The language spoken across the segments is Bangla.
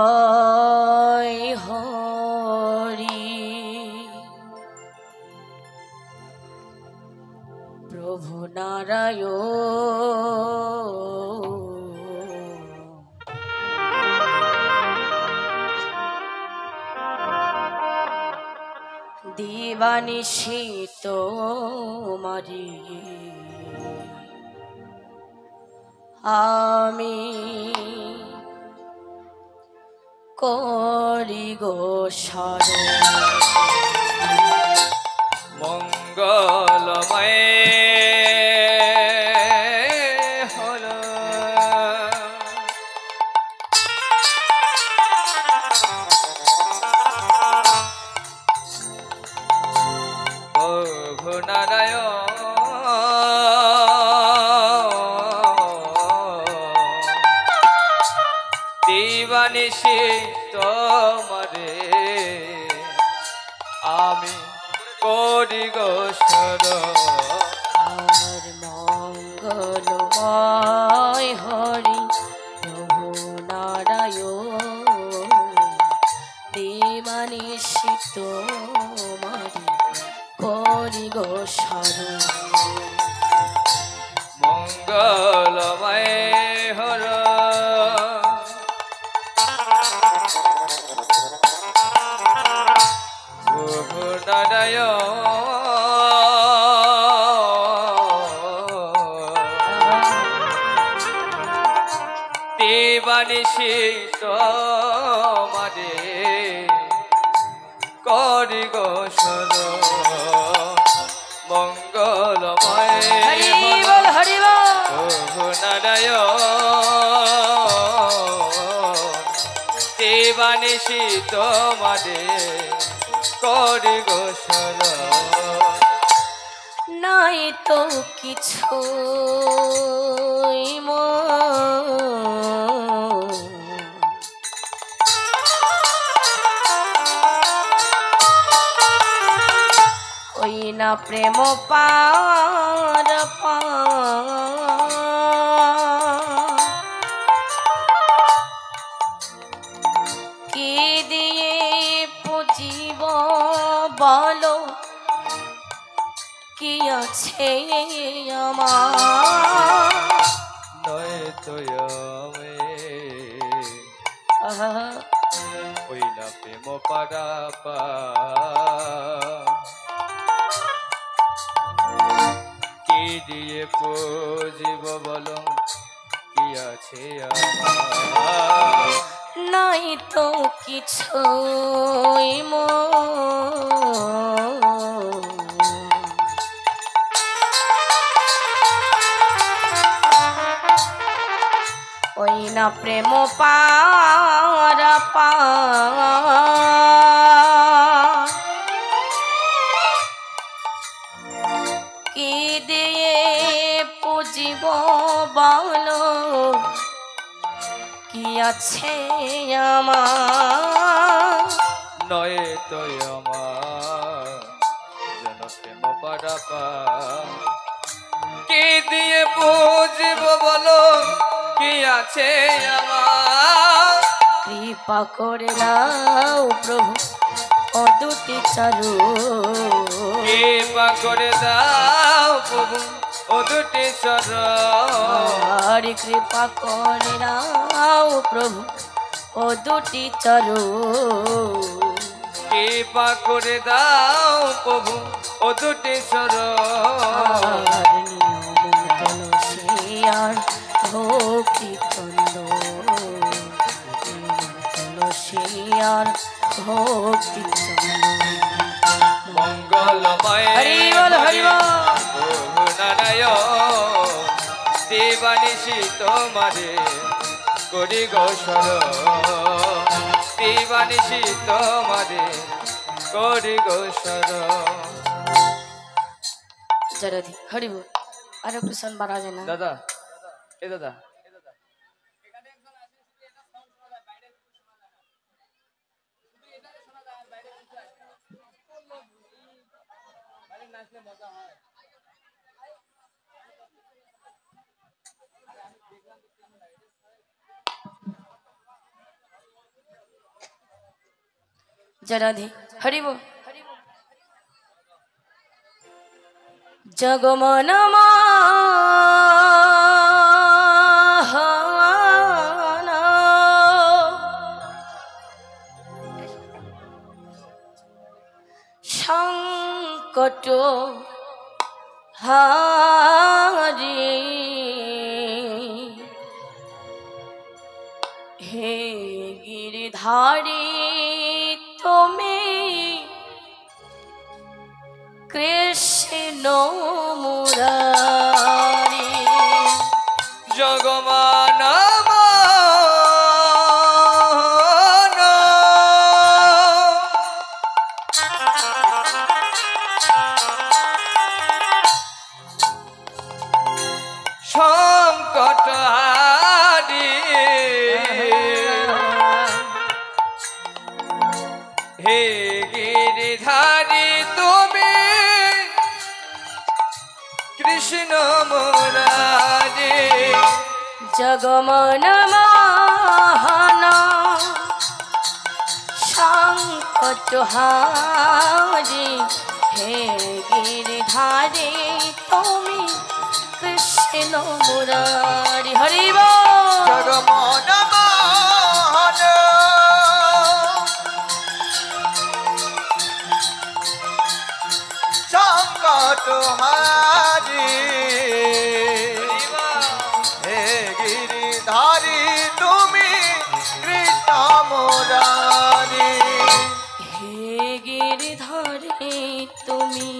তোমায় হরি প্রভু নারায়ণ দিবানিশি তোমারি আমি করি গো শরণ মঙ্গলময় হল প্রভু নারায়ণ দিবানিশি তোমারে আমি করি গো শরণ আর মঙ্গলময় হরি প্রভু নারায়ণ দেবানিশি তোমারি করি গো শরণ মঙ্গলময় হর প্রভু নারায়ণ দেবানিশি তোমারে করি গো শরণ মঙ্গলময় হরি বল হরি বল প্রভু নারায়ণ দেবানিশি তোমারে করি গো শরণ নাই তো কিছু ওই না প্রেম পার কি দিয়ে পুজিব বলো কি আছে আমার নয় তো ওই না প্রেম পারাপা কি দিয়ে পুজিব বলো কি আছে আমার নাই তো কিছু ওই না প্রেম পার কি দিয়ে পুজিব বলো কি আছে আমার নয় তো আমার যেন প্রেম পারাপা কি দিয়ে বুঝব বলো কি আছে আমার কৃপা করে দাও প্রভু ও দুটি চারু কৃপা করে দাও প্রভু ও দুটি চরণ কৃপা করে দাও প্রভু ও দুটি চারু কৃপা করে দাও প্রভু ও দুটি চরণ নিয়ম তুলসী আর ভক্তি চন্দ তুলসী আর ভক্তি চন্দ মঙ্গলময় হরি বল হরি বল প্রভু নারায়ণ দেবানিশি তোমারে করি গো শরণ দেবানিশি তোমারে করি গো শরণ জরদি হরি বল আর একটু শোন বাড়া যায় না দাদা এ দাদা जय राधे हरि बोल जगमन संकट हारी हे गिरधारी तुम्हें कृष्ण मुरारी जगमान संकट हारी हे गिरिधारी তুমি কৃষ্ণ মুরারি जगमन महान संकट हारी हे गिरधारी তুমি कृष्ण मुरारी हरि बोल जगमन महान संकट हारी हे गिरिधारी তুমি কৃষ্ণ মুরারি हे गिरधारी তুমি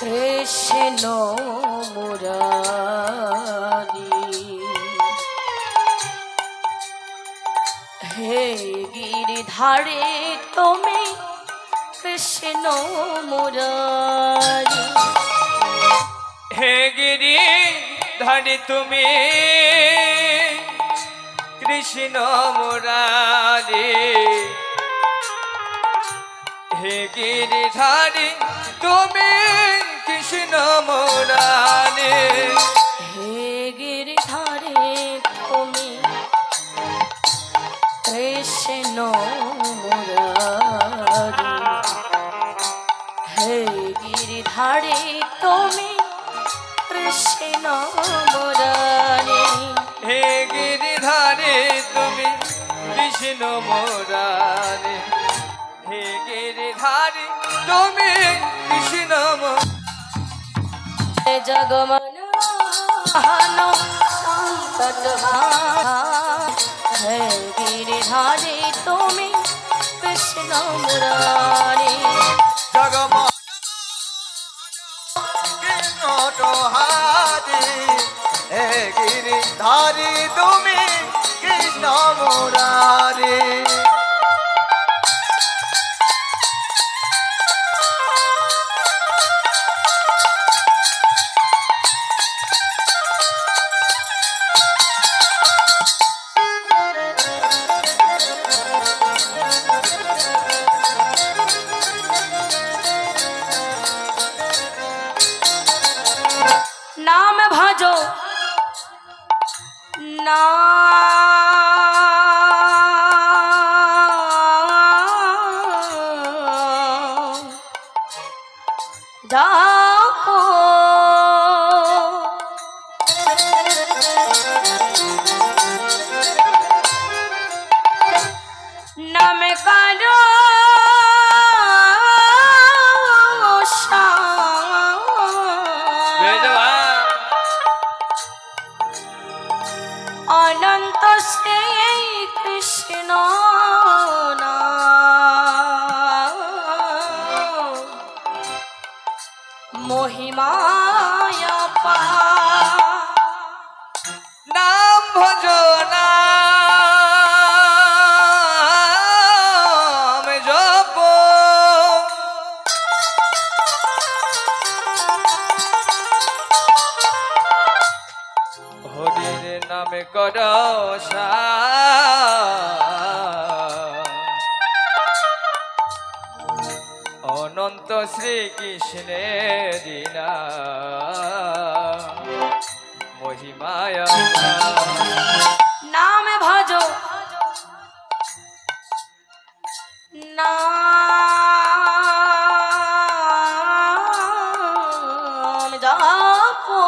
कृष्ण मुरारी हे गिरधारी তুমি कृष्ण मुरारी हे गिरिधारी তুমি কৃষ্ণ মুরারি हे गिरिधारी তুমি কৃষ্ণ মুরারি हे गिरधारी তুমি कृष्ण मुरारी हे गिरधारी তুমি कृष्ण मुरारी हे गिरिधारी তুমি কৃষ্ণ মুরারি हे गिरिधारी তুমি কৃষ্ণ जगमन महान संकट हे गिरधारी তুমি कृष्ण मुरारी जगमन হারি হে গিরিধারি তুমি কৃষ্ণ মুরারি नाम भजो नाम जापो नाम करो अनंत श्री कृष्ण महिमाया पा नाम भजो नाम जपो হরির নামে কর অনন্ত শ্রীকৃষ্ণের নাম মহিমায় নাম ভজো নাম জপো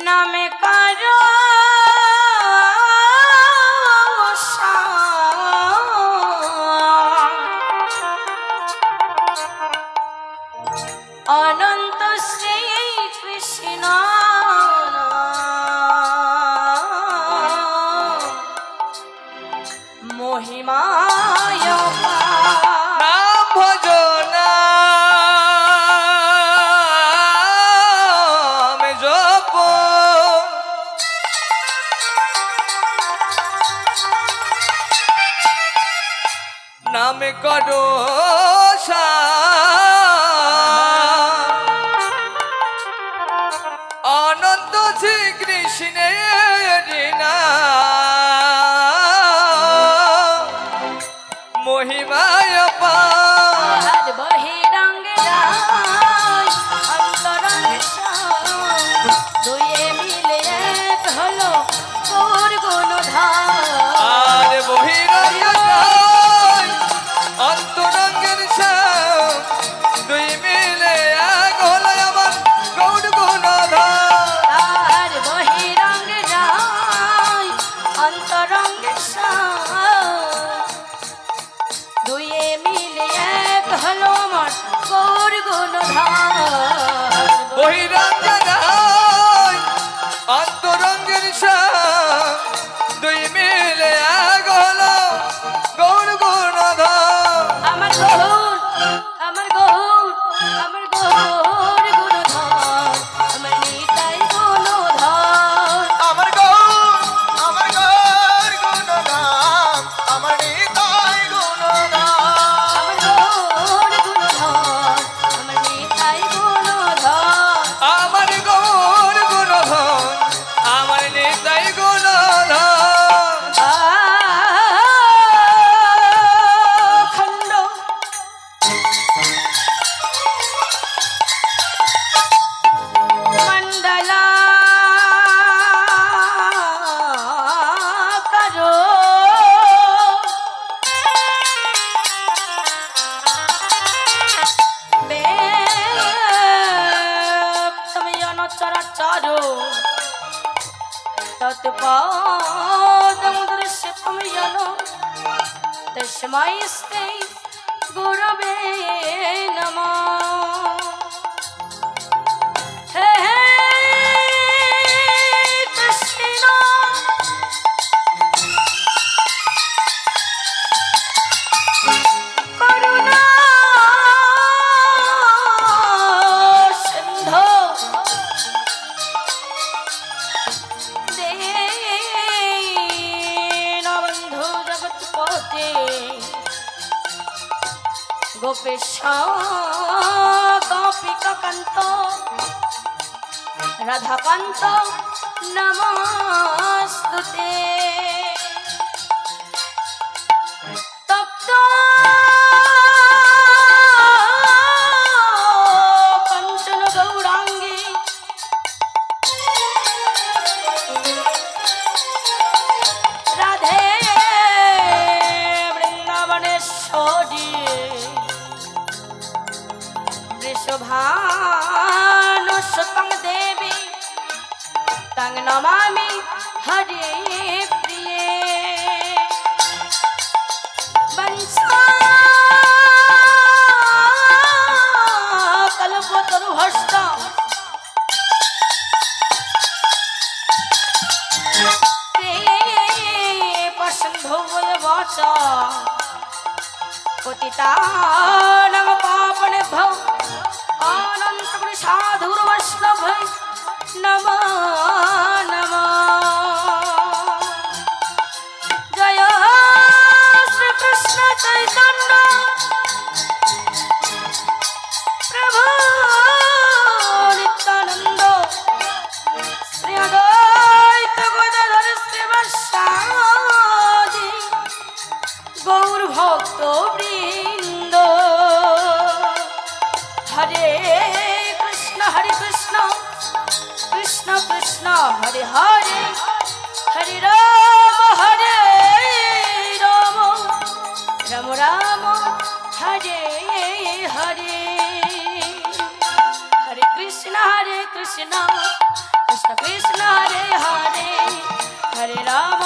নামে কারো অনন্ত শ্রী কৃষ্ণ মহিমায় নাম ভজনা জপ নামে করো অনন্ত শ্রী কৃষ্ণের মহিমায় আর বহিরঙ্গ যায় অন্তরঙ্গ দুয়ে মিলে এক হলো তোর গুণধার আর বহিরঙ্গ অন্তরঙ্গের দুই মিলে এক হলো আমার গৌর গুণধার আর বহিরঙ্গ যায় অন্তরঙ্গ দুয়ে মিলে এক হলো আমার গৌর গুণধার বহিরঙ্গ অন্তরঙ্গের দুই মিলে এক হলো গৌর গুণধার আমার গৌর আমার গৌর আমার গৌর গুণধার আমার নিতাই গুণধার আমার গৌর গুণধাম আমার নিতাই গুণধাম আমার গৌর গুণধার আমার নিতাই গুণধার আমার গৌর গুণধন আমার নিতাই গুণধন খণ্ড মণ্ডলা করো চরাচর তৎপদমদৃশ্যম জন তস্मै শ্রী গুরবে নমঃ হে কৃষ্ণ করুণা সিন্ধু দীনবন্ধু জগৎপতে গোপেশ গোপিকান্ত রাধাকান্ত নমস্তুতে তপ্ত কাঞ্চন গৌরাঙ্গী রাধে বৃন্দাবনেশ্বরী বৃষভানুসুতং দেবী তং নমামি হরে প্রিয়ে কল্পতরুহস্ত পসন্ধো বলবাচা পতিতানাং পাপনেভ্যো অনন্তপুরি সাধুর বৈষ্ণব নমো নমো জয় শ্রীকৃষ্ণ চৈতন্য প্রভু নিত্যানন্দ শ্রী অদ্বৈত গদাধর শ্রীবাসাদি গৌর ভক্ত বৃন্দ হরে হরে হরে রাম রাম রাম হরে হরে হরে কৃষ্ণ কৃষ্ণ কৃষ্ণ হরে হরে হরে রাম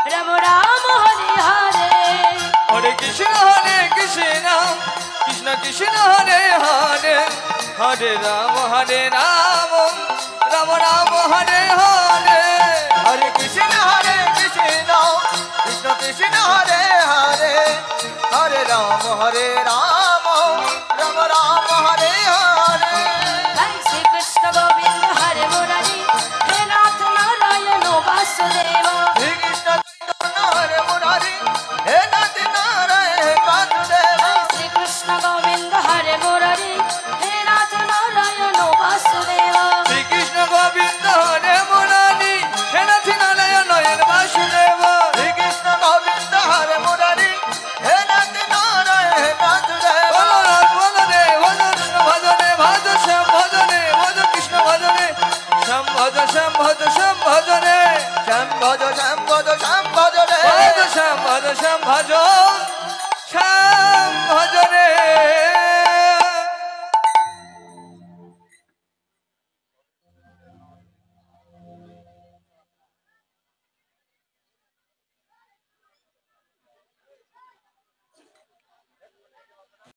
রাম রাম হরে হরে হরে কৃষ্ণ কৃষ্ণ কৃষ্ণ হরে হরে হরে রাম রাম রাম হরে হরে হরে কৃষ্ণ কৃষ্ণ কৃষ্ণ হরে হরে হরে রাম রাম রাম হরে হরে হরে শ্রী কৃষ্ণ গোবিন্দ হরে মুরারি হে নাথ নারায়ণ বাসুদেব শ্রী কৃষ্ণ চৈতন্য হরে মুরারি হে নাথ নারায়ণ বাসুদেব শ্রী কৃষ্ণ গোবিন্দ হরে মুরারি হে নাথ নারায়ণ বাসুদেব শ্রীকৃষ্ণ গোবিন্দ হরে মুরারি হে নাথ নারায়ণ বাসুদেব শ্রী কৃষ্ণ গোবিন্দ হরে মুরারি হে নাথ নারায়ণ বাসুদেব ভজনে ভজন ভজনে ভজ শ্যাম ভজনে ভজ কৃষ্ণ ভজনে শ্যাম ভজ শ্যাম ভজ শ্যাম ভজনে শ্যাম ভজ শ্যাম ভজ শ্যাম ভজ রে ভজ শ্যাম ভজ শ্যাম ভজ শ্যাম